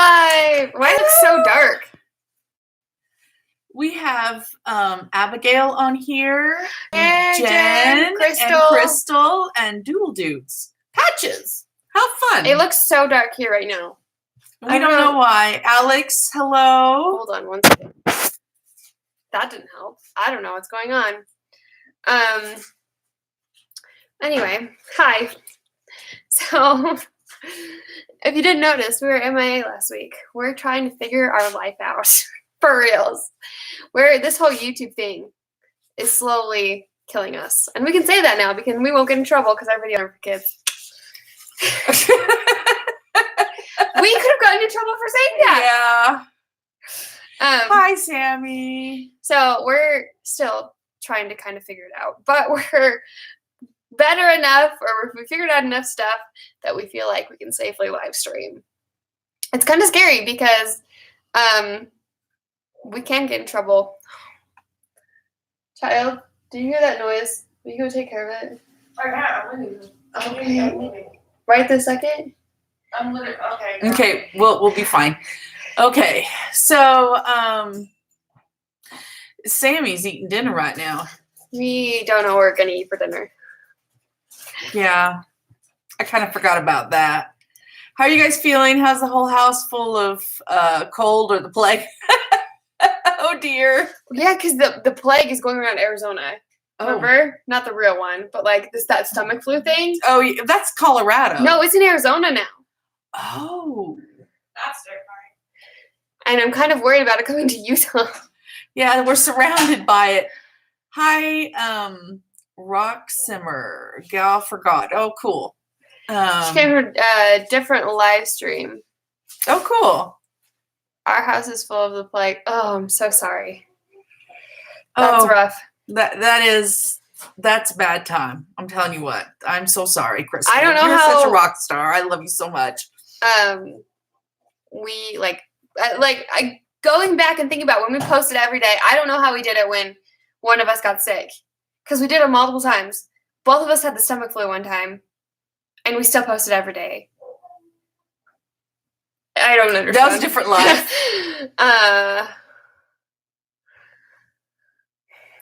live. Why it looks so dark? We have Abigail on here, Hey, Jen, Crystal. and Crystal, and Doodle Dudes. Patches. How fun. It looks so dark here right now. We don't know why. Alex, hello. Hold on one second. That didn't help. I don't know what's going on. Anyway, hi. So, if you didn't notice, we were MIA last week. We're trying to figure our life out. For reals. This whole YouTube thing is slowly killing us. And we can say that now because we won't get in trouble because our videos are for kids. We could have gotten in trouble for saying that. Yeah. Hi, Sammy. So we're still trying to kind of figure it out. But we're better enough, or we figured out enough stuff that we feel like we can safely live stream. It's kind of scary because we can get in trouble. Child, do you hear that noise? Will you go take care of it? Okay. Right this second? I'm literally okay. Okay, we'll be fine. Okay, so Sammy's eating dinner right now. We don't know what we're gonna eat for dinner. Yeah, I kind of forgot about that. How are you guys feeling? How's the whole house full of cold or the plague? Oh dear. Yeah, because the plague is going around Arizona. Remember? Not the real one, but like that stomach flu thing. Oh, that's Colorado. No, it's in Arizona now. Oh. That's different. And I'm kind of worried about it coming to Utah. Yeah, we're surrounded by it. Hi, Rock Simmer, Gal for God. Oh, cool. She came from a different live stream. Oh, cool. Our house is full of the plague. Oh, I'm so sorry. That's rough. That's bad time. I'm telling you what. I'm so sorry, Crystal. I don't know You're how such a rock star. I love you so much. We going back and thinking about when we posted every day. I don't know how we did it when one of us got sick, because we did it multiple times. Both of us had the stomach flu one time, and we still posted every day. I don't understand. That was a different life.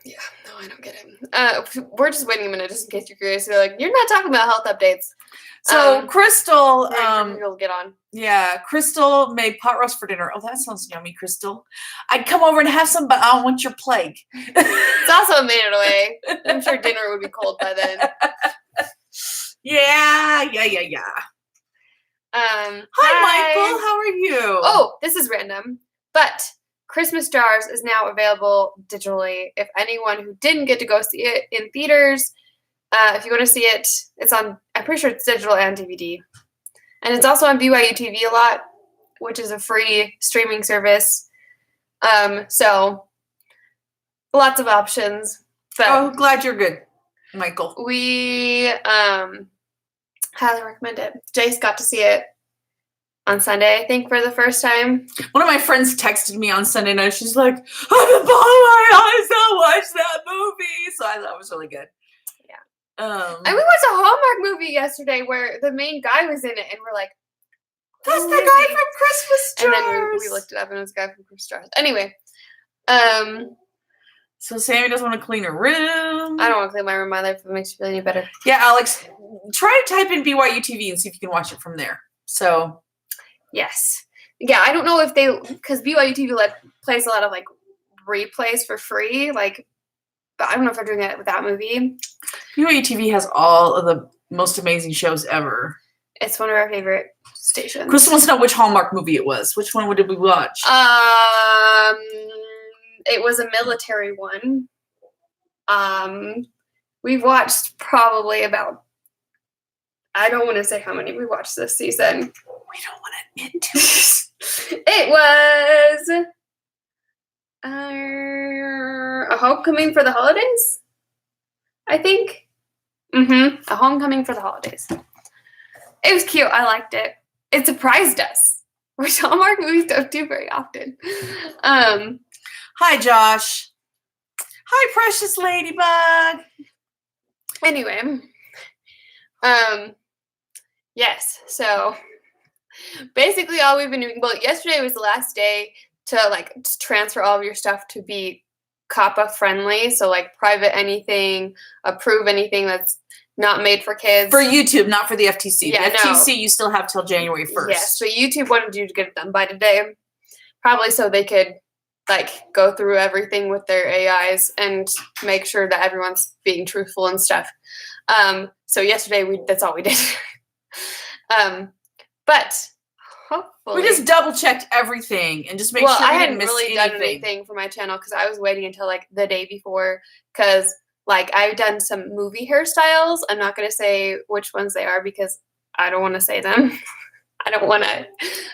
Yeah, no, I don't get it. We're just waiting a minute just in case you're curious. They're like, you're not talking about health updates. So Crystal, you'll get on. Yeah, Crystal made pot roast for dinner. Oh, that sounds yummy, Crystal. I'd come over and have some, but I don't want your plague. It's also a minute away. I'm sure dinner would be cold by then. Yeah. Hi, Michael. How are you? Oh, this is random, but Christmas Jars is now available digitally. If anyone who didn't get to go see it in theaters, if you want to see it, it's on, I'm pretty sure it's digital and DVD. And it's also on BYU TV a lot, which is a free streaming service. So lots of options. But glad you're good, Michael. We highly recommend it. Jace got to see it on Sunday, I think, for the first time. One of my friends texted me on Sunday night. She's like, I've been bawling my eyes out, watch that movie. So I thought it was really good. Yeah. And we watched a Hallmark movie yesterday where the main guy was in it, and we're like, that's the guy from Christmas Jars. And then we looked it up, and it was the guy from Christmas Jars. Anyway. So Sammy doesn't want to clean her room. I don't want to clean my room either if it makes you feel any better. Yeah, Alex, try to type in BYU TV and see if you can watch it from there. So. Yes. Yeah, I don't know if because BYU TV plays a lot of like replays for free, but I don't know if they're doing it with that movie. BYU TV has all of the most amazing shows ever. It's one of our favorite stations. Crystal wants to know which Hallmark movie it was. Which one did we watch? It was a military one. We watched probably about, I don't want to say how many we watched this season. We don't want to admit to it. It was A Homecoming for the Holidays, I think. A Homecoming for the Holidays. It was cute. I liked it. It surprised us, which Hallmark movies don't do very often. Hi, Josh. Hi, precious ladybug. Anyway, yes. So Basically, all we've been doing. Well, yesterday was the last day to like transfer all of your stuff to be COPPA friendly. So like private anything, approve anything that's not made for kids. For YouTube, not for the FTC. Yeah, the FTC you still have till January 1st. Yes, so YouTube wanted you to get it done by today, probably so they could like go through everything with their AIs and make sure that everyone's being truthful and stuff. So yesterday that's all we did. But hopefully we just double checked everything and just make sure I we hadn't didn't miss really anything. done anything for my channel because I was waiting until like the day before because like I've done some movie hairstyles. I'm not gonna say which ones they are because I don't want to say them. I don't want to.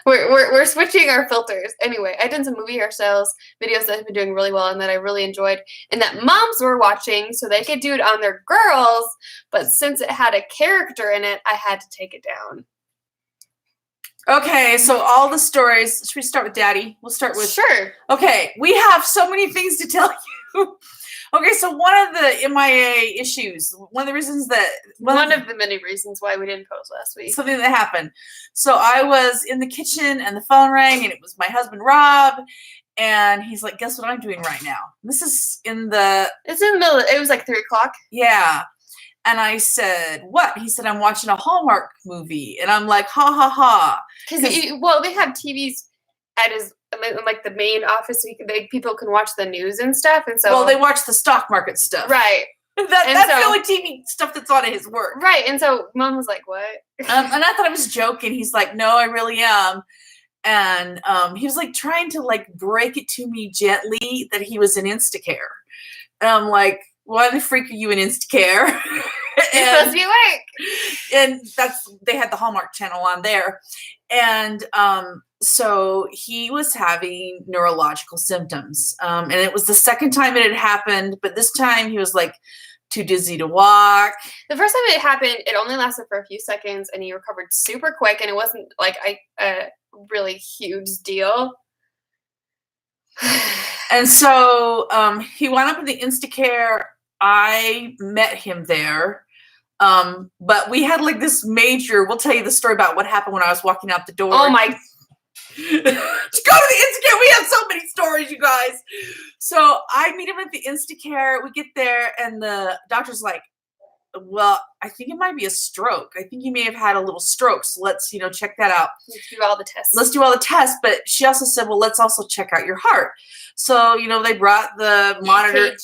We're switching our filters. Anyway, I've done some movie hairstyles videos that have been doing really well and that I really enjoyed and that moms were watching so they could do it on their girls. But since it had a character in it, I had to take it down. Okay, so all the stories. Should we start with Daddy? We'll start with. Sure. Okay, we have so many things to tell you. Okay, so one of the MIA issues, one of the reasons that one of the many reasons why we didn't post last week. Something that happened. So I was in the kitchen and the phone rang and it was my husband Rob, and he's like, "Guess what I'm doing right now?" This is in the. It's in the middle. It was like 3:00. Yeah. And I said, "What?" He said, "I'm watching a Hallmark movie." And I'm like, "Ha ha ha." Because they have TVs at his like the main office, so people can watch the news and stuff. And so they watch the stock market stuff, right? That's the only TV stuff that's on at his work, right? And so Mom was like, "What?" And I thought I was joking. He's like, "No, I really am." And he was like trying to like break it to me gently that he was in Instacare. And I'm like, "Why the freak are you in Instacare?" You're supposed to be awake. And they had the Hallmark channel on there. And so he was having neurological symptoms. And it was the second time it had happened, but this time he was like too dizzy to walk. The first time it happened, it only lasted for a few seconds and he recovered super quick and it wasn't like a really huge deal. And so he wound up in the Instacare. I met him there. But we had like this we'll tell you the story about what happened when I was walking out the door. Oh my. Just go to the Instacare. We have so many stories, you guys. So I meet him at the Instacare. We get there and the doctor's like, "Well, I think it might be a stroke. I think you may have had a little stroke. So let's, check that out. Let's do all the tests. Let's do all the tests." But she also said, "Well, let's also check out your heart." So, they brought the monitor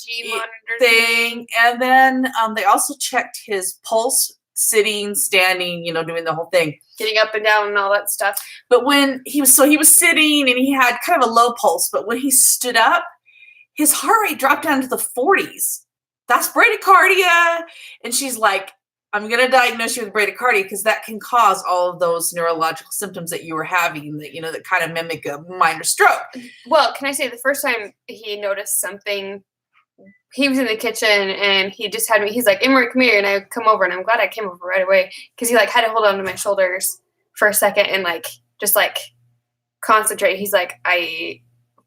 thing. And then they also checked his pulse, sitting, standing, doing the whole thing. Getting up and down and all that stuff. But when he was sitting and he had kind of a low pulse. But when he stood up, his heart rate dropped down to the 40s. That's bradycardia. And she's like, "I'm going to diagnose you with bradycardia because that can cause all of those neurological symptoms that you were having that, that kind of mimic a minor stroke." Well, can I say the first time he noticed something, he was in the kitchen and he just had me, he's like, "Emery, come here." And I come over and I'm glad I came over right away because he like had to hold on to my shoulders for a second and like, just like concentrate. He's like,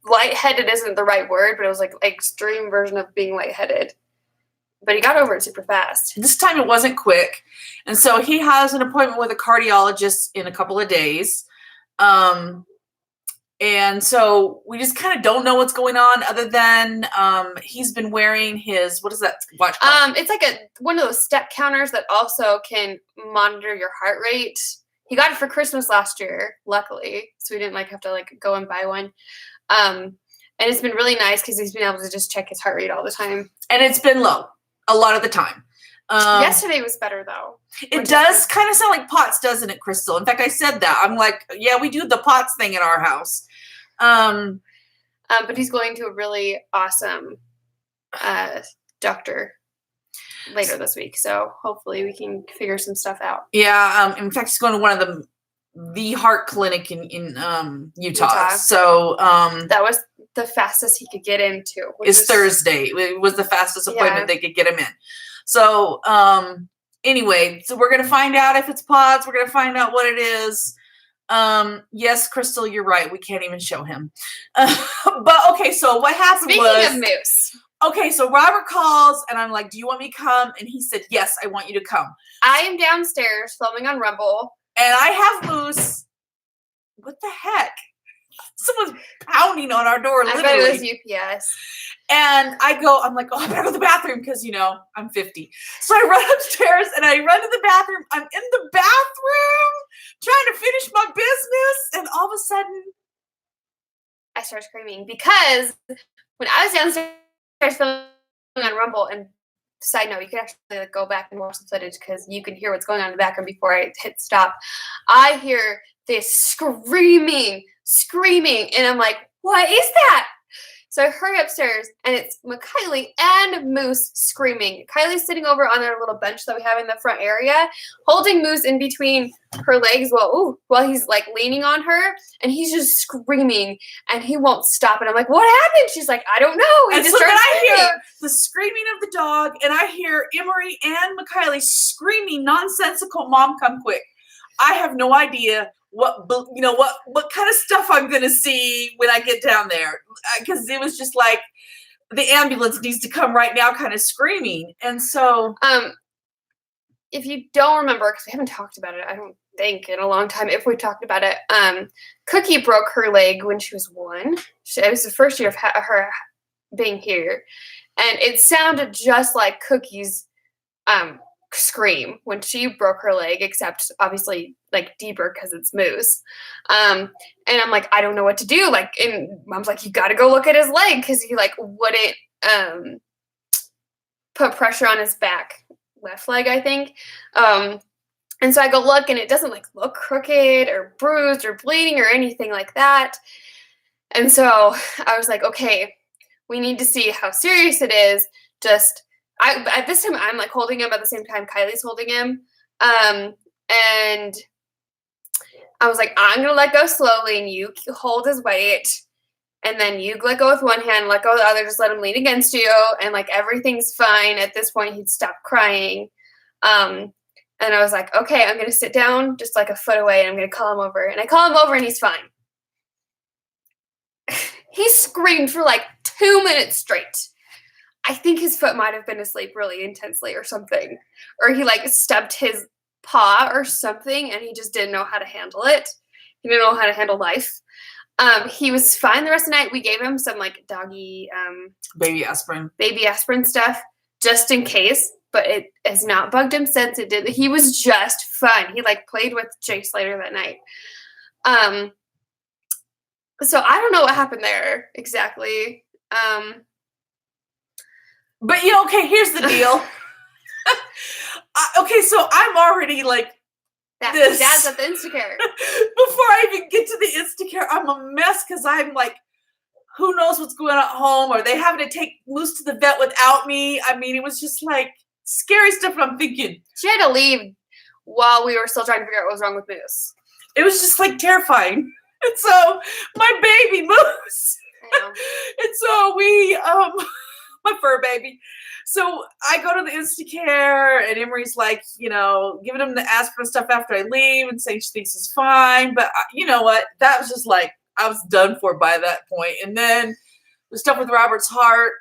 lightheaded isn't the right word, but it was like extreme version of being lightheaded. But he got over it super fast. This time it wasn't quick. And so he has an appointment with a cardiologist in a couple of days. And so we just kind of don't know what's going on other than he's been wearing his, what is that watch called? It's like one of those step counters that also can monitor your heart rate. He got it for Christmas last year, luckily. So we didn't have to go and buy one. And it's been really nice because he's been able to just check his heart rate all the time. And it's been low a lot of the time. Yesterday was better though. It does kind of sound like POTS, doesn't it, Crystal? In fact, I said that. I'm like, yeah, we do the POTS thing in our house. But he's going to a really awesome doctor later this week. So hopefully we can figure some stuff out. Yeah. In fact, he's going to one of the heart clinic in Utah. So that was the fastest he could get into. It's Thursday. It was the fastest appointment they could get him in. So anyway, so we're gonna find out if it's POTS. We're gonna find out what it is. Yes, Crystal, you're right. We can't even show him. But okay, so what happened Speaking of Moose. Okay, so Robert calls and I'm like, "Do you want me to come?" And he said, "Yes, I want you to come." I am downstairs filming on Rumble. And I have Moose what the heck? Someone's pounding on our door, I literally. bet it was UPS. And I'm like, oh, I better go to the bathroom because, I'm 50. So I run upstairs and I run to the bathroom. I'm in the bathroom trying to finish my business. And all of a sudden, I start screaming because when I was downstairs filming on Rumble, and side note, you can actually go back and watch the footage because you can hear what's going on in the background before I hit stop. I hear this screaming, and I'm like, what is that? So I hurry upstairs, and it's McKaylee and Moose screaming. Kylie's sitting over on their little bench that we have in the front area, holding Moose in between her legs while he's like leaning on her, and he's just screaming, and he won't stop. And I'm like, what happened? She's like, I don't know. And so then I hear the screaming of the dog, and I hear Emery and McKaylee screaming nonsensical, "Mom, come quick." I have no idea what kind of stuff I'm going to see when I get down there. Because it was just like, the ambulance needs to come right now kind of screaming. And so... if you don't remember, because we haven't talked about it, I don't think, in a long time, if we talked about it, Cookie broke her leg when she was 1. It was the first year of her being here. And it sounded just like Cookie's scream when she broke her leg, except obviously like deeper because it's Moose. And I'm like, I don't know what to do. Like, and Mom's like, you got to go look at his leg because he like wouldn't put pressure on his back left leg, I think. And so I go look, and it doesn't like look crooked or bruised or bleeding or anything like that. And so I was like, okay, we need to see how serious it is. At this time, I'm like holding him at the same time Kylie's holding him. And I was like, I'm going to let go slowly, and you hold his weight. And then you let go with one hand, let go with the other, just let him lean against you. And like, everything's fine. At this point, he'd stopped crying. And I was like, okay, I'm going to sit down just like a foot away, and I'm going to call him over. And I call him over, and he's fine. He screamed for like 2 minutes straight. I think his foot might have been asleep really intensely or something. Or he like stubbed his paw or something, and he just didn't know how to handle it. He didn't know how to handle life. He was fine the rest of the night. We gave him some like doggy baby aspirin stuff just in case, but it has not bugged him since it did. He was just fun. He like played with Jace later that night. So I don't know what happened there exactly. But okay, here's the deal. Okay, so I'm already like Dad's at the Instacare. Before I even get to the Instacare, I'm a mess because I'm like, who knows what's going on at home? Are they having to take Moose to the vet without me? I mean, it was just like scary stuff. And I'm thinking she had to leave while we were still trying to figure out what was wrong with Moose. It was just like terrifying. And so my baby Moose. And so we my fur baby. So I go to the Instacare, and Emery's like, giving him the aspirin stuff after I leave and saying she thinks he's fine. But you know what? That was just like, I was done for by that point. And then the stuff with Robert's heart,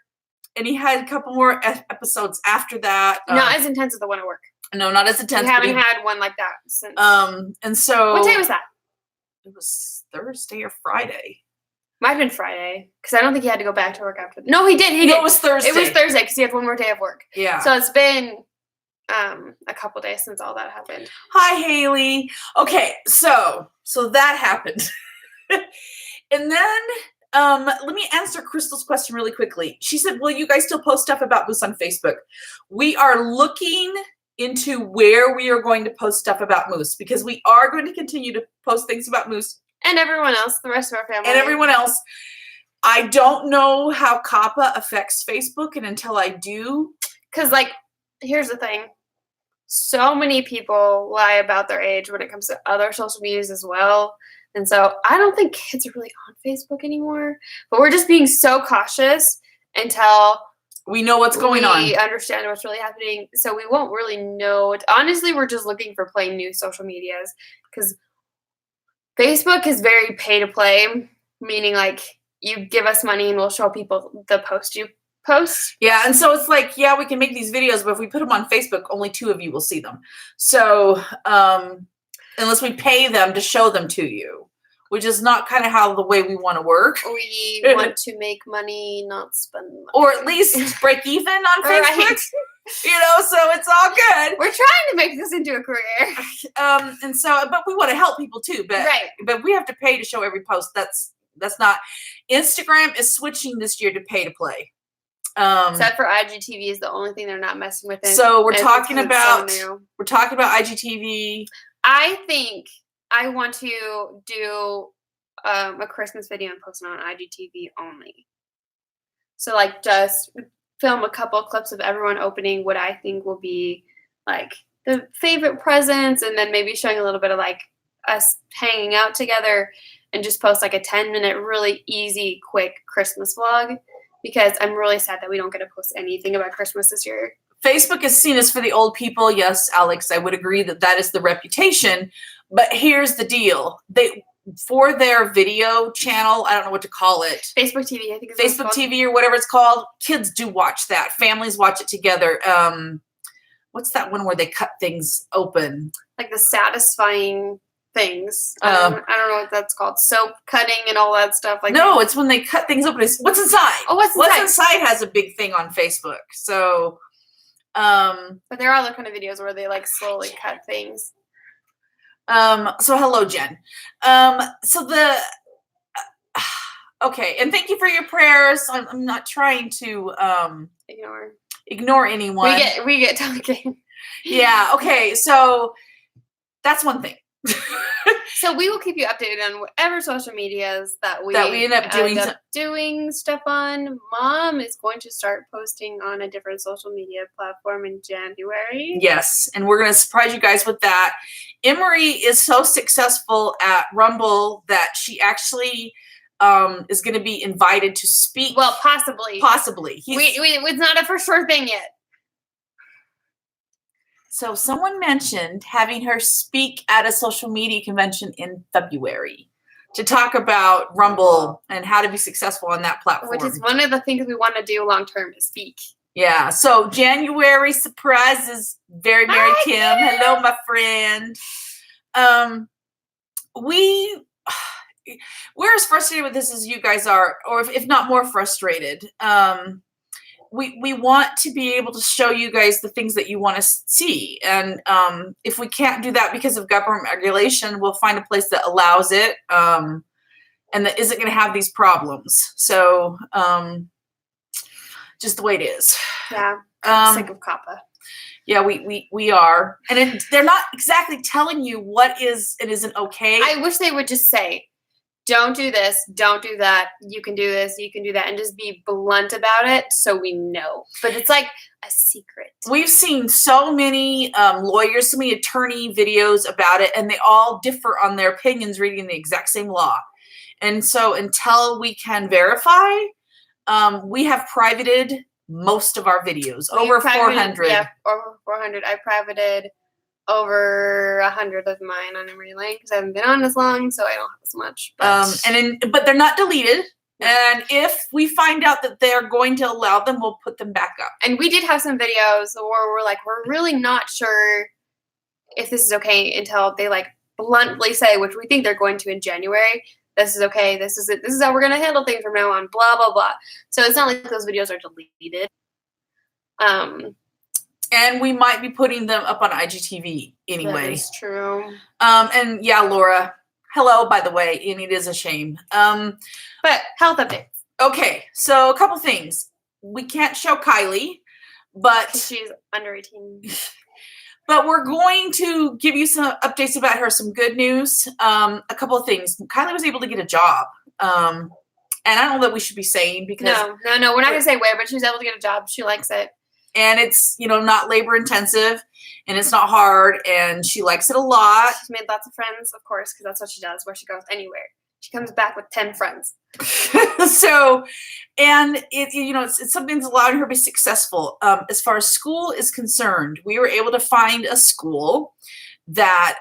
and he had a couple more episodes after that. Not as intense as the one at work. No, not as intense. We haven't had one like that since. And so. What day was that? It was Thursday or Friday. Might have been Friday, because I don't think he had to go back to work after. No, he did. It was Thursday. It was Thursday, because he had one more day of work. Yeah. So it's been a couple days since all that happened. Hi, Haley. Okay, so that happened. And then let me answer Crystal's question really quickly. She said, will you guys still post stuff about Moose on Facebook? We are looking into where we are going to post stuff about Moose, because we are going to continue to post things about Moose. And everyone else, the rest of our family. And everyone else. I don't know how COPPA affects Facebook, and until I do. Because, here's the thing. So many people lie about their age when it comes to other social medias as well. And so I don't think kids are really on Facebook anymore. But we're just being so cautious until we know what's going on. We understand what's really happening. So we won't really know. Honestly, we're just looking for plain new social medias, because Facebook is very pay to play, meaning you give us money and we'll show people the post you post. Yeah, and so it's like, yeah, we can make these videos, but if we put them on Facebook, only 2 of you will see them. So unless we pay them to show them to you, which is not kind of how the way we want to work. We want to make money, not spend money. Or at least break even on Facebook. Right. So it's all good. We're trying to make this into a career. And so, but we want to help people too. But Right. but we have to pay to show every post. That's not. Instagram is switching this year to pay to play. Except for IGTV is the only thing they're not messing with. So we're talking it's about so new. IGTV. I think I want to do a Christmas video and post it on IGTV only. So like just film a couple clips of everyone opening what I think will be like the favorite presents, and then maybe showing a little bit of like us hanging out together, and just post like a 10-minute really easy quick Christmas vlog, because I'm really sad that we don't get to post anything about Christmas this year. Facebook is seen as for the old people. Yes, Alex, I would agree that is the reputation. But here's the deal. For their video channel, I don't know what to call it. Facebook TV, I think it's Facebook TV or whatever it's called. Kids do watch that. Families watch it together. What's that one where they cut things open? Like the satisfying things. I don't know what that's called. Soap cutting and all that stuff. Like no, it's when they cut things open. It's what's inside. Oh, what's inside? What's inside has a big thing on Facebook. So, but there are other kind of videos where they like slowly cut things. So hello, Jen. Okay, and thank you for your prayers. I'm not trying to ignore anyone. We get talking. Yeah. Okay. So that's one thing. So we will keep you updated on whatever social medias that we end up doing stuff on. Mom is going to start posting on a different social media platform in January. Yes, and we're going to surprise you guys with that. Emery is so successful at Rumble that she actually is going to be invited to speak. Well, possibly. It's not a for sure thing yet. So someone mentioned having her speak at a social media convention in February to talk about Rumble and how to be successful on that platform. Which is one of the things we want to do long term, is speak. Yeah. So January surprises, Very Mary Hi, Kim. Kim. Hello, my friend. We're as frustrated with this as you guys are, or if not more frustrated. We want to be able to show you guys the things that you want to see. And if we can't do that because of government regulation, we'll find a place that allows it and that isn't going to have these problems. So just the way it is. Yeah. I'm sick of COPPA. Yeah, we are. And they're not exactly telling you what is and isn't okay. I wish they would just say, don't do this, don't do that, you can do this, you can do that, and just be blunt about it so we know. But it's like a secret. We've seen so many lawyers, so many attorney videos about it, and they all differ on their opinions reading the exact same law. And so until we can verify, we have privated most of our videos, over 400. Yeah, over 400. I privated over 100 of mine on Emery Lane because I haven't been on as long, so I don't have as much. But, but they're not deleted. And if we find out that they're going to allow them, we'll put them back up. And we did have some videos where we're really not sure if this is okay until they like bluntly say, which we think they're going to in January, this is okay, this is it, this is how we're going to handle things from now on, blah, blah, blah. So it's not like those videos are deleted. And we might be putting them up on IGTV anyway. That is true. And yeah, Laura, hello, by the way, and it is a shame. But health updates. Okay, so a couple things. We can't show Kylie, but she's under 18. But we're going to give you some updates about her, some good news. A couple of things. Kylie was able to get a job. And I don't know that we should be saying because No, we're not going to say where, but she was able to get a job. She likes it. And it's, not labor intensive and it's not hard and she likes it a lot. She's made lots of friends, of course, because that's what she does where she goes anywhere. She comes back with 10 friends. So, and it's something that's allowing her to be successful. As far as school is concerned, we were able to find a school that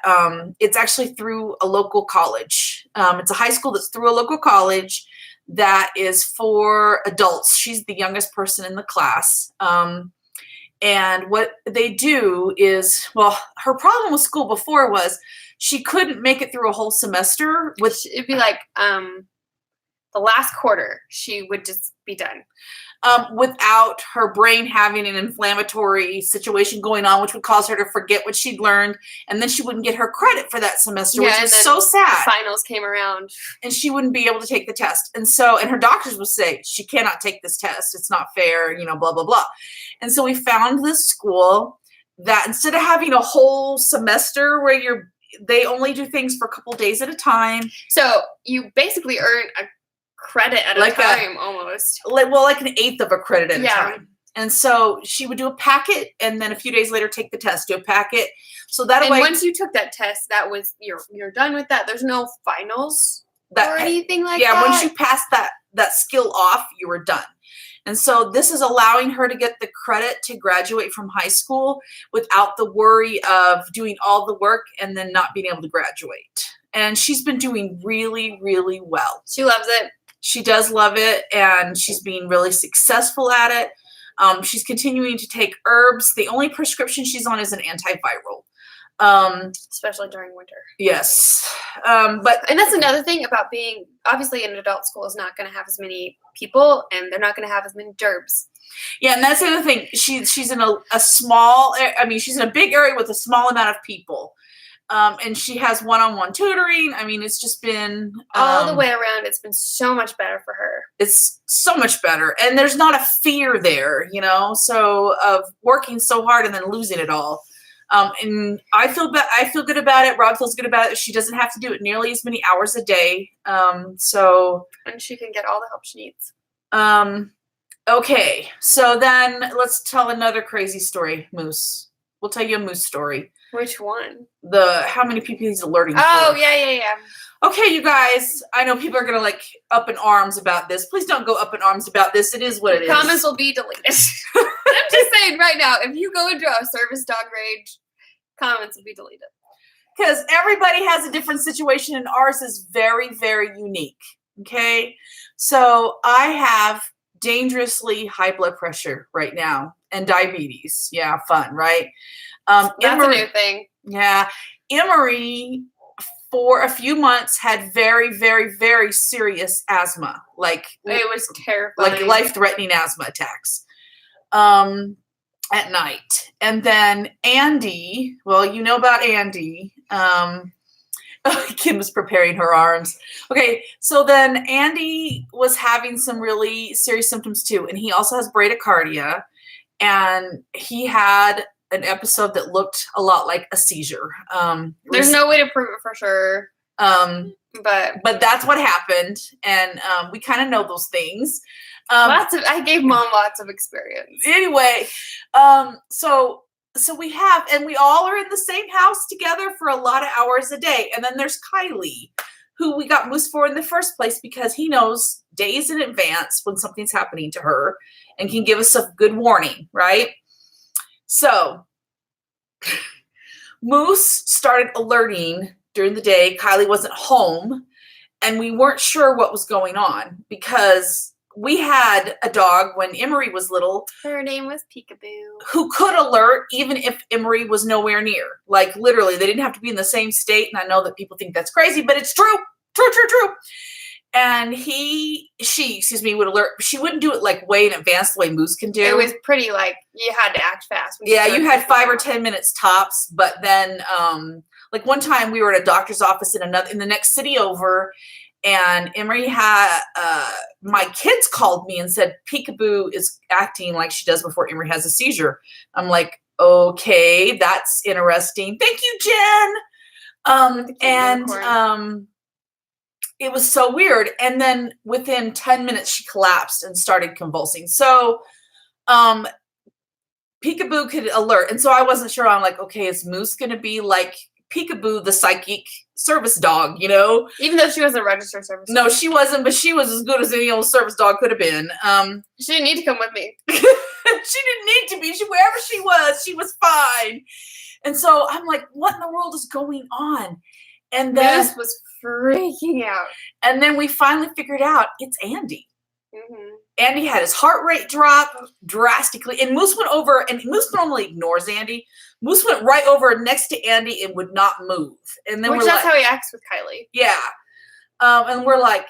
it's actually through a local college. It's a high school that's through a local college that is for adults. She's the youngest person in the class. And what they do is, well, her problem with school before was she couldn't make it through a whole semester with It'd be like the last quarter, she would just be done. Without her brain having an inflammatory situation going on, which would cause her to forget what she'd learned, and then she wouldn't get her credit for that semester, which was so sad. Finals came around, and she wouldn't be able to take the test. And so, and her doctors would say, she cannot take this test. It's not fair, blah, blah, blah. And so we found this school that instead of having a whole semester where they only do things for a couple days at a time. So you basically earn a credit at a time almost. Like an eighth of a credit at a time. And so she would do a packet and then a few days later take the test, do a packet. So that way, once you took that test, that was you're done with that. There's no finals or anything like that. Yeah, once you passed that skill off, you were done. And so this is allowing her to get the credit to graduate from high school without the worry of doing all the work and then not being able to graduate. And she's been doing really, really well. She loves it. She does love it, and she's being really successful at it. She's continuing to take herbs. The only prescription she's on is an antiviral. Especially during winter. Yes. And that's another thing about being, obviously an adult school is not going to have as many people, and they're not going to have as many gerbs. Yeah, and that's the other thing. She's in a small, she's in a big area with a small amount of people. And she has one-on-one tutoring. It's just been all the way around. It's been so much better for her. It's so much better. And there's not a fear there, so of working so hard and then losing it all. And I feel good about it. Rob feels good about it. She doesn't have to do it nearly as many hours a day. And she can get all the help she needs. Okay. So then let's tell another crazy story, Moose. We'll tell you a Moose story. Which one? How many people he's alerting Oh, for. yeah. Okay, you guys, I know people are going to up in arms about this. Please don't go up in arms about this. It is what it is. Comments will be deleted. I'm just saying right now, if you go into a service dog rage, comments will be deleted. Because everybody has a different situation, and ours is very, very unique. Okay? So I have dangerously high blood pressure right now and diabetes. Yeah, fun, right? That's a new thing. Yeah. Emery, for a few months, had very, very, very serious asthma. It was terrifying. Life-threatening asthma attacks at night. And then Andy, well, you know about Andy. Kim was preparing her arms. Okay, so then Andy was having some really serious symptoms too. And he also has bradycardia. And he had an episode that looked a lot like a seizure. There's no way to prove it for sure. But that's what happened, and we kind of know those things. I gave Mom lots of experience. Anyway, so we have, and we all are in the same house together for a lot of hours a day. And then there's Kylie, who we got Moose for in the first place because he knows days in advance when something's happening to her and can give us a good warning, right? So Moose started alerting during the day. Kylie wasn't home, and we weren't sure what was going on because we had a dog when Emery was little. Her name was Peekaboo. Who could alert even if Emery was nowhere near. Literally, they didn't have to be in the same state. And I know that people think that's crazy, but it's true. True. And she would alert. She wouldn't do it way in advance the way Moose can do. It was pretty you had to act fast. Yeah, you had 5 or 10 minutes tops. But then, one time we were at a doctor's office in the next city over, and Emery had my kids called me and said Peekaboo is acting like she does before Emery has a seizure. I'm like, okay, that's interesting. Thank you, Jen. It was so weird. And then within 10 minutes, she collapsed and started convulsing. So Peekaboo could alert. And so I wasn't sure. I'm like, okay, is Moose going to be like Peekaboo, the psychic service dog, Even though she wasn't a registered service dog. No, she wasn't, but she was as good as any old service dog could have been. She didn't need to come with me. She didn't need to be. Wherever she was fine. And so I'm like, what in the world is going on? And then Moose was freaking out. And then we finally figured out it's Andy. Mm-hmm. Andy had his heart rate drop drastically, and Moose went over, and Moose normally ignores Andy. Moose went right over next to Andy and would not move. And then Which that's how he acts with Kylie. Yeah. And we're like,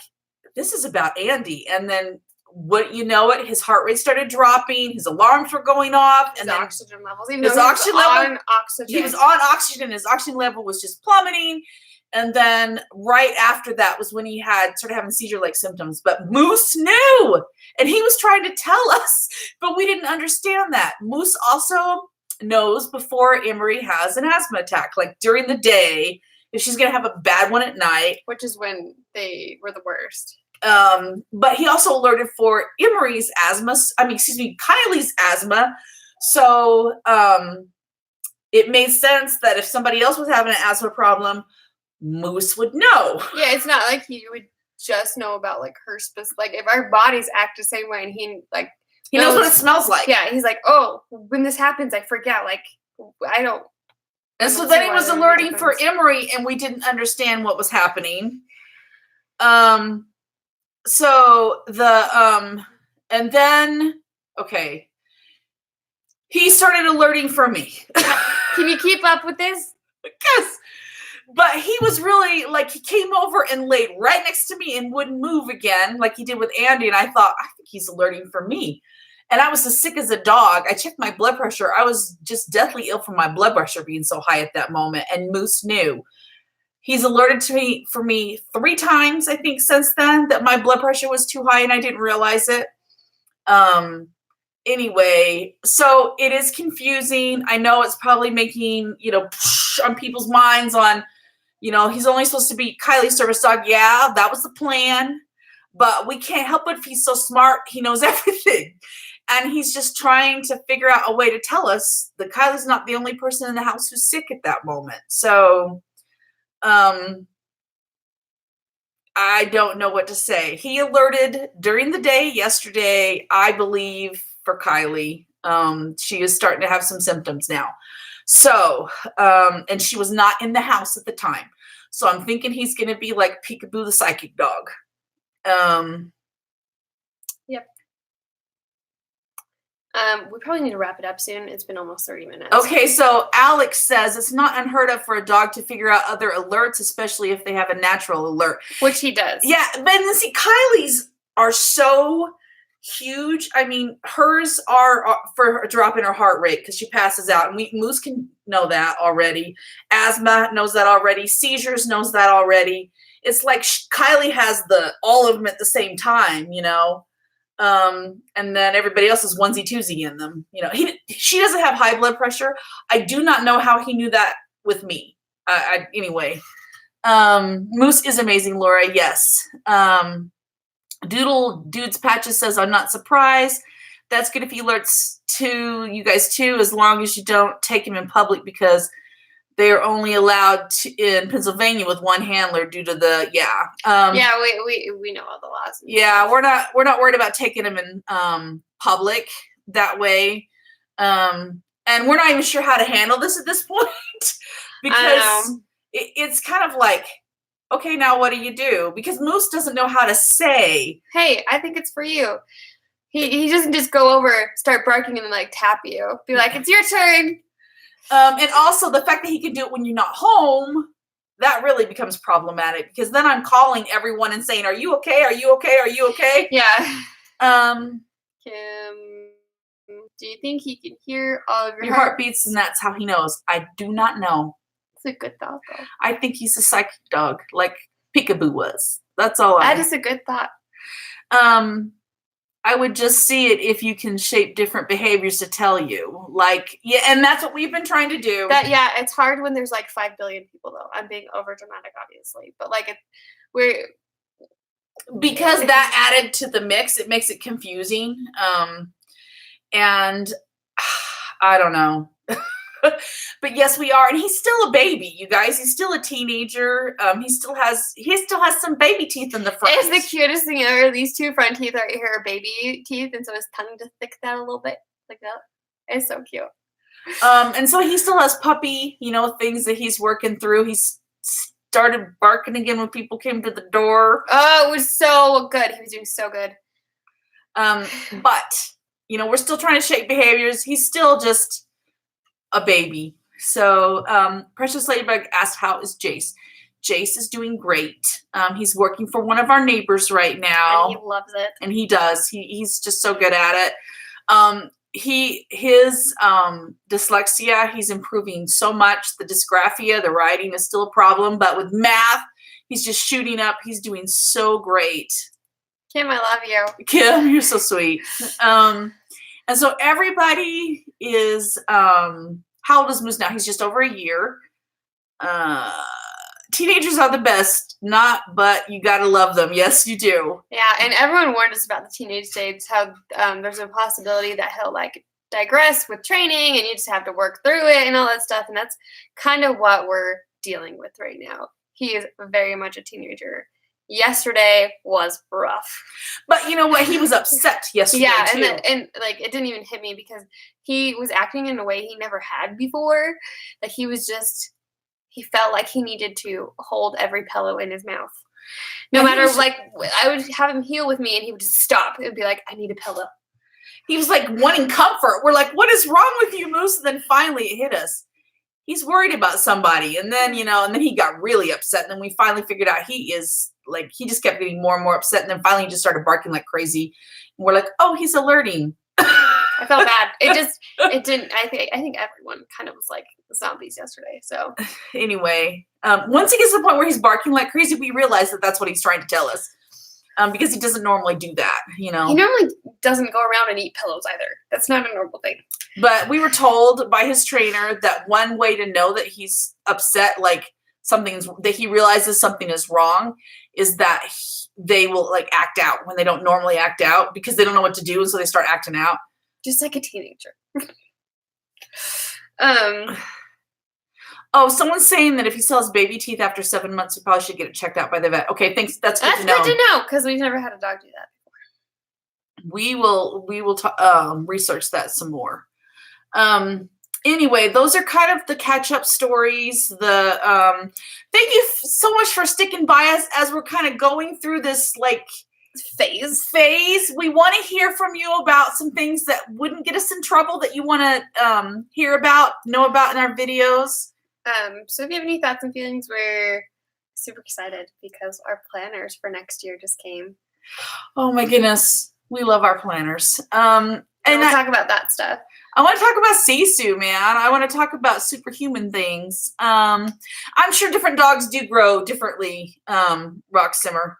this is about Andy. And then what you know it, his heart rate started dropping, his alarms were going off, His and then oxygen levels. Even his though oxygen he was level, on oxygen. he was on oxygen, his oxygen level was just plummeting. And then right after that was when he started having seizure-like symptoms. But Moose knew, and he was trying to tell us, but we didn't understand that. Moose also knows before Emery has an asthma attack, like during the day, if she's going to have a bad one at night. Which is when they were the worst. But he also alerted for Emery's asthma, Kylie's asthma. So it made sense that if somebody else was having an asthma problem, Moose would know. Yeah, it's not like he would just know about like her specific, like if our bodies act the same way and he knows what it smells like. Yeah, he's like, oh, when this happens, I forget. Like, I don't. And so then he was alerting for Emery, and we didn't understand what was happening. So and then, okay, he started alerting for me. Can you keep up with this? Yes. But he was really, like, he came over and laid right next to me and wouldn't move again, like he did with Andy. And I thought, I think he's alerting for me. And I was as sick as a dog. I checked my blood pressure. I was just deathly ill from my blood pressure being so high at that moment. And Moose knew. He's alerted for me 3 times, I think, since then, that my blood pressure was too high and I didn't realize it. Anyway, so it is confusing. I know it's probably making, on people's minds on, he's only supposed to be Kylie's service dog. Yeah, that was the plan. But we can't help it if he's so smart. He knows everything. And he's just trying to figure out a way to tell us that Kylie's not the only person in the house who's sick at that moment. So I don't know what to say. He alerted during the day yesterday, I believe, for Kylie. She is starting to have some symptoms now. So, and she was not in the house at the time. So I'm thinking he's going to be like Peekaboo the psychic dog. Yep. We probably need to wrap it up soon. It's been almost 30 minutes. Okay, so Alex says it's not unheard of for a dog to figure out other alerts, especially if they have a natural alert. Which he does. Yeah, but then see, Kylie's are so huge. I mean, hers are for a drop in her heart rate because she passes out. And Moose can know that already. Asthma knows that already. Seizures knows that already. It's like Kylie has all of them at the same time, and then everybody else is onesie twosie in them. She doesn't have high blood pressure. I do not know how he knew that with me. Anyway, Moose is amazing, Laura. Yes. Dudes Patches says, I'm not surprised. That's good if he alerts to you guys too, as long as you don't take him in public because they are only allowed in Pennsylvania with one handler due to the we know all the laws. Yeah, we're not worried about taking him in public that way, and we're not even sure how to handle this at this point because it's kind of like, okay, now what do you do? Because Moose doesn't know how to say, hey, I think it's for you. He doesn't just go over, start barking, and then like tap you. Be like, it's your turn. And also the fact that he can do it when you're not home, that really becomes problematic because then I'm calling everyone and saying, are you okay? Are you okay? Are you okay? Yeah. Kim, do you think he can hear all of your heartbeats? And that's how he knows. I do not know. It's a good thought, though. I think he's a psychic dog, like Peekaboo was. That's all. That is a good thought. I would just see it if you can shape different behaviors to tell you. Like, yeah, and that's what we've been trying to do. It's hard when there's like 5 billion people, though. I'm being over dramatic, obviously. But like, because that added to the mix, it makes it confusing. And I don't know. But yes, we are. And he's still a baby, you guys. He's still a teenager. He still has some baby teeth in the front. It's the cutest thing ever. These 2 front teeth right here are baby teeth, and so his tongue just sticks out a little bit like that. It's so cute. And so he still has puppy, things that he's working through. He's started barking again when people came to the door. Oh, it was so good. He was doing so good. But, we're still trying to shape behaviors. He's still just a baby. So Precious Ladybug asked, how is Jace? Jace is doing great. He's working for one of our neighbors right now. And he loves it. And he does. He's just so good at it. His dyslexia, he's improving so much. The dysgraphia, the writing is still a problem. But with math, he's just shooting up. He's doing so great. Kim, I love you. Kim, you're so sweet. And so everybody is, how old is Moose now? He's just over a year. Teenagers are the best, but you gotta love them. Yes, you do. Yeah, and everyone warned us about the teenage stage, how there's a possibility that he'll digress with training and you just have to work through it and all that stuff. And that's kind of what we're dealing with right now. He is very much a teenager. Yesterday was rough. But you know what? He was upset yesterday too. Yeah, and it didn't even hit me because he was acting in a way he never had before. Like he felt like he needed to hold every pillow in his mouth. No matter, I would have him heel with me and he would just stop. It would be like, I need a pillow. He was wanting comfort. We're like, what is wrong with you, Moose? And then finally it hit us. He's worried about somebody. And then, and then he got really upset. And then we finally figured out he just kept getting more and more upset. And then finally he just started barking like crazy. And we're like, oh, he's alerting. I felt bad. It didn't, I think everyone kind of was like zombies yesterday. So anyway, once he gets to the point where he's barking like crazy, we realize that that's what he's trying to tell us. Because he doesn't normally do that, He normally doesn't go around and eat pillows either. That's not a normal thing. But we were told by his trainer that one way to know that he's upset, that he realizes something is wrong, is that they will act out when they don't normally act out because they don't know what to do, and so they start acting out. Just like a teenager. Oh, someone's saying that if he still has baby teeth after 7 months, he probably should get it checked out by the vet. Okay, thanks. That's good to know. That's good to know because we've never had a dog do that before. We will research that some more. Anyway, those are kind of the catch-up stories. Thank you so much for sticking by us as we're kind of going through this phase. We want to hear from you about some things that wouldn't get us in trouble that you want to hear about, know about in our videos. So if you have any thoughts and feelings, we're super excited because our planners for next year just came. Oh my goodness. We love our planners. And we'll talk about that stuff. I want to talk about Sisu, man. I want to talk about superhuman things. I'm sure different dogs do grow differently, Rock Simmer.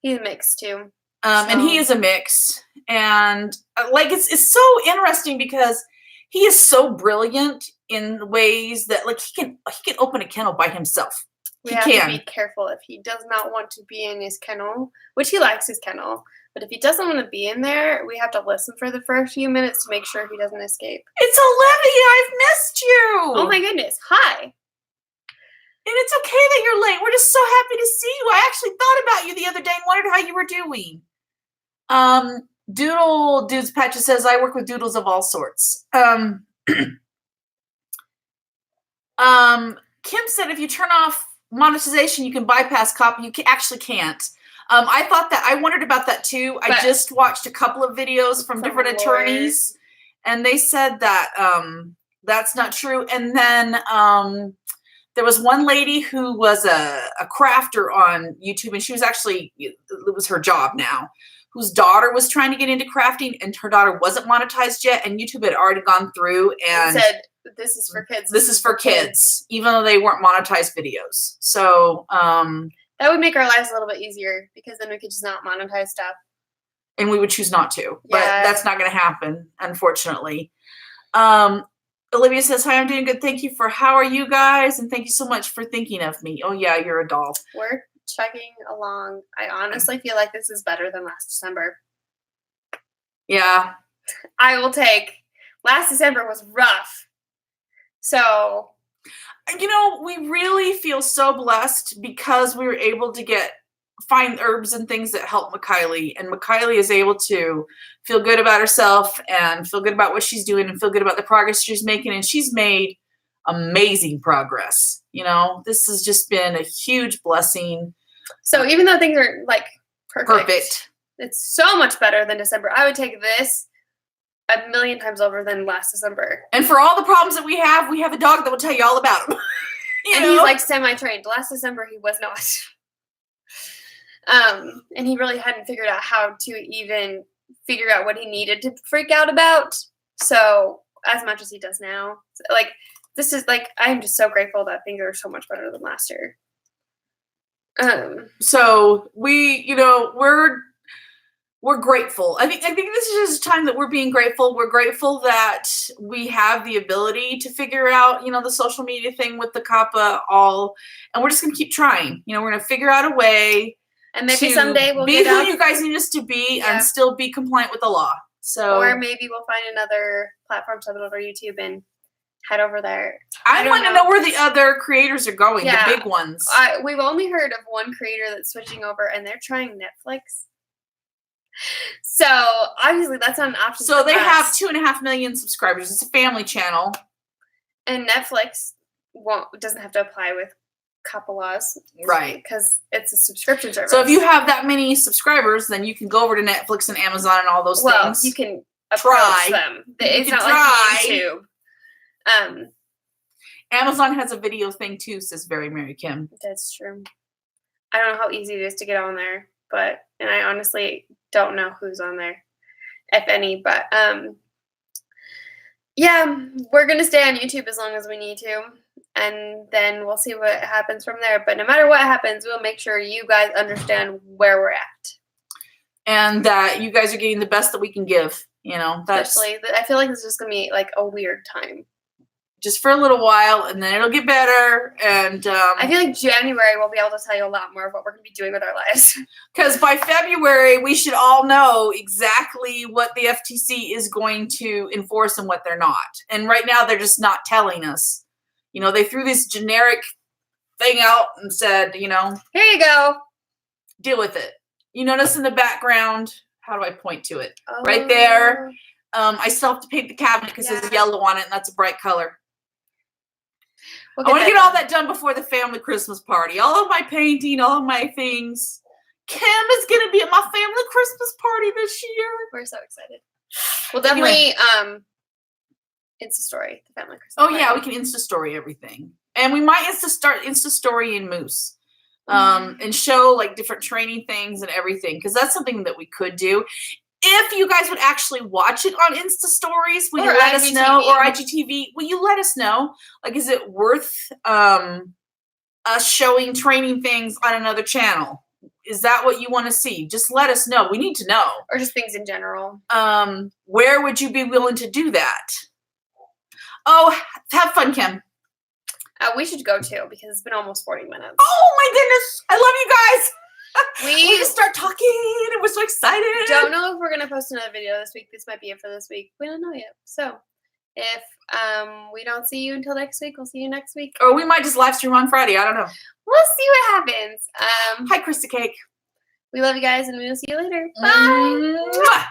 He's a mix too. And he is a mix. And it's so interesting because he is so brilliant in ways that he can open a kennel by himself. We have to be careful if he does not want to be in his kennel, which he likes his kennel. But if he doesn't want to be in there, we have to listen for the first few minutes to make sure he doesn't escape. It's Olivia. I've missed you. Oh my goodness. Hi. And it's okay that you're late. We're just so happy to see you. I actually thought about you the other day and wondered how you were doing. Doodle Dudes Patches says, I work with doodles of all sorts. Kim said if you turn off monetization, you can bypass copy. You actually can't. I wondered about that too. But I just watched a couple of videos from different attorneys, and they said that that's not true. And then there was one lady who was a crafter on YouTube, and she was it was her job now, whose daughter was trying to get into crafting, and her daughter wasn't monetized yet, and YouTube had already gone through and said, this is for kids. This is for kids, even though they weren't monetized videos. So that would make our lives a little bit easier because then we could just not monetize stuff. And we would choose not to. But that's not going to happen, unfortunately. Olivia says, hi, I'm doing good. Thank you for how are you guys? And thank you so much for thinking of me. Oh, yeah, you're a doll. We're chugging along. I honestly feel like this is better than last December. Yeah. I will take. Last December was rough. So, we really feel so blessed because we were able to find herbs and things that help McKaylee. And McKaylee is able to feel good about herself and feel good about what she's doing and feel good about the progress she's making. And she's made amazing progress. This has just been a huge blessing. So even though things are perfect, It's so much better than December. I would take this a million times over than last December. And for all the problems that we have a dog that will tell you all about them. And he's like semi-trained. Last December he was not. And he really hadn't figured out how to even figure out what he needed to freak out about. So as much as he does now, like this is like I'm just so grateful that things are so much better than last year. So we, we're grateful. I think this is just a time that we're being grateful. We're grateful that we have the ability to figure out, the social media thing with the COPPA all, and we're just gonna keep trying. We're gonna figure out a way, and maybe someday we'll be get who out. You guys need us to be, and still be compliant with the law. So, or maybe we'll find another platform similar to YouTube and head over there. I want to know where the other creators are going. The big ones. We've only heard of one creator that's switching over, and they're trying Netflix. So obviously that's not an option. So they have 2.5 million subscribers. It's a family channel, and Netflix doesn't have to apply with COPPA laws, right? Because it's a subscription service. So if you have that many subscribers, then you can go over to Netflix and Amazon and all those things. Well, you can approach them. It's not like YouTube. Amazon has a video thing too, says Very Mary Kim. That's true. I don't know how easy it is to get on there, and I honestly don't know who's on there, if any. But yeah, we're gonna stay on YouTube as long as we need to, and then we'll see what happens from there. But no matter what happens, we'll make sure you guys understand where we're at, and that you guys are getting the best that we can give. Especially, I feel like this is just gonna be like a weird time. Just for a little while, and then it'll get better. And I feel like January we'll be able to tell you a lot more of what we're going to be doing with our lives. Because by February, we should all know exactly what the FTC is going to enforce and what they're not. And right now, they're just not telling us. They threw this generic thing out and said, here you go. Deal with it. You notice in the background, how do I point to it? Oh. Right there. I still have to paint the cabinet because there's yellow on it, and that's a bright color. I want to get all that done before the family Christmas party. All of my painting, all of my things. Kim is going to be at my family Christmas party this year. We're so excited. Well, definitely Insta story the family Christmas party. Yeah, we can Insta story everything. And we might Insta story in Moose. And show like different training things and everything. Because that's something that we could do. If you guys would actually watch it on Insta Stories, will you let us know? Or IGTV, will you let us know? Like, is it worth us showing training things on another channel? Is that what you want to see? Just let us know. We need to know. Or just things in general. Where would you be willing to do that? Oh, have fun, Kim. We should go too, because it's been almost 40 minutes. Oh, my goodness. I love you guys. We just start talking and we're so excited. Don't know if we're gonna post another video this week. This might be it for this week. We don't know yet. So if we don't see you until next week, we'll see you next week. Or we might just live stream on Friday. I don't know. We'll see what happens. Hi, Krista Cake. We love you guys, and we'll see you later. Bye. Mwah.